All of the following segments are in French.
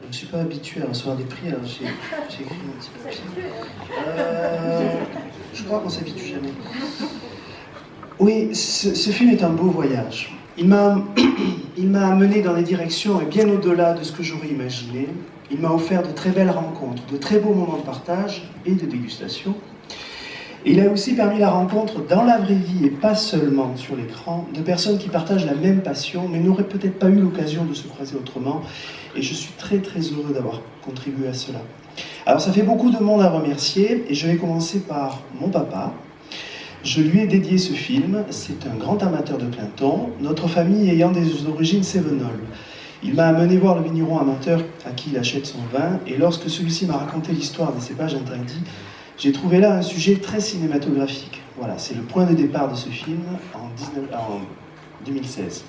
je ne suis pas habitué à recevoir des prix, alors j'ai écrit un petit papier. Je crois qu'on ne s'habitue jamais. Oui, ce film est un beau voyage. Il m'a amené dans des directions bien au-delà de ce que j'aurais imaginé. Il m'a offert de très belles rencontres, de très beaux moments de partage et de dégustation. Et il a aussi permis la rencontre dans la vraie vie et pas seulement sur l'écran de personnes qui partagent la même passion mais n'auraient peut-être pas eu l'occasion de se croiser autrement. Et je suis très très heureux d'avoir contribué à cela. Alors ça fait beaucoup de monde à remercier et je vais commencer par mon papa. Je lui ai dédié ce film, c'est un grand amateur de Clinton, notre famille ayant des origines cévenoles. Il m'a amené voir le vigneron amateur à qui il achète son vin, et lorsque celui-ci m'a raconté l'histoire des cépages interdits, j'ai trouvé là un sujet très cinématographique. Voilà, c'est le point de départ de ce film en 2016.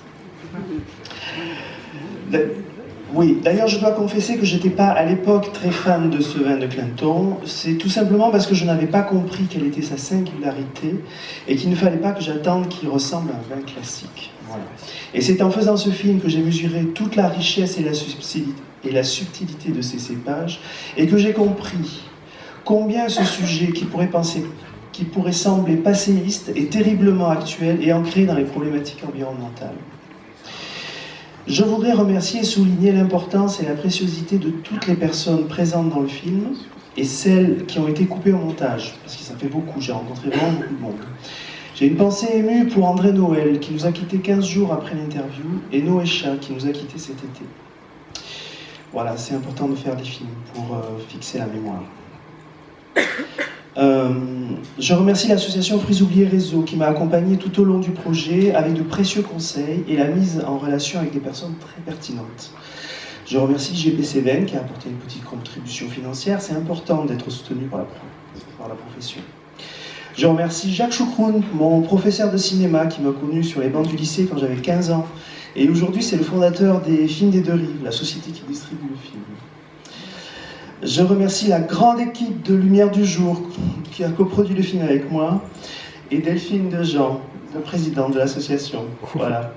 Oui, d'ailleurs je dois confesser que je n'étais pas à l'époque très fan de ce vin de Clinton. C'est tout simplement parce que je n'avais pas compris quelle était sa singularité et qu'il ne fallait pas que j'attende qu'il ressemble à un vin classique. Voilà. Et c'est en faisant ce film que j'ai mesuré toute la richesse et la subtilité de ces cépages et que j'ai compris combien ce sujet qui pourrait sembler passéiste est terriblement actuel et ancré dans les problématiques environnementales. Je voudrais remercier et souligner l'importance et la préciosité de toutes les personnes présentes dans le film et celles qui ont été coupées au montage, parce que ça fait beaucoup, j'ai rencontré vraiment beaucoup de monde. J'ai une pensée émue pour André Noël, qui nous a quittés 15 jours après l'interview, et Noé Chat, qui nous a quittés cet été. Voilà, c'est important de faire des films pour fixer la mémoire. Je remercie l'association Fruits Oubliés Réseau qui m'a accompagné tout au long du projet avec de précieux conseils et la mise en relation avec des personnes très pertinentes. Je remercie JP Seven qui a apporté une petite contribution financière. C'est important d'être soutenu par la profession. Je remercie Jacques Choucroune, mon professeur de cinéma qui m'a connu sur les bancs du lycée quand j'avais 15 ans. Et aujourd'hui, c'est le fondateur des Films des Deux Rives, la société qui distribue le film. Je remercie la grande équipe de Lumière du Jour qui a coproduit le film avec moi et Delphine Dejean, le président de l'association. Voilà.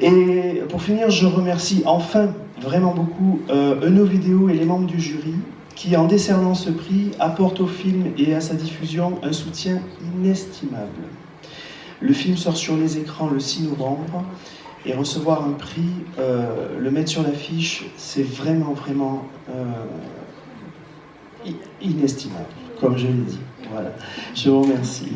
Et pour finir, je remercie enfin vraiment beaucoup Eno Vidéo et les membres du jury qui, en décernant ce prix, apportent au film et à sa diffusion un soutien inestimable. Le film sort sur les écrans le 6 novembre et recevoir un prix, le mettre sur l'affiche, c'est vraiment inestimable, comme je l'ai dit. Voilà. Je vous remercie.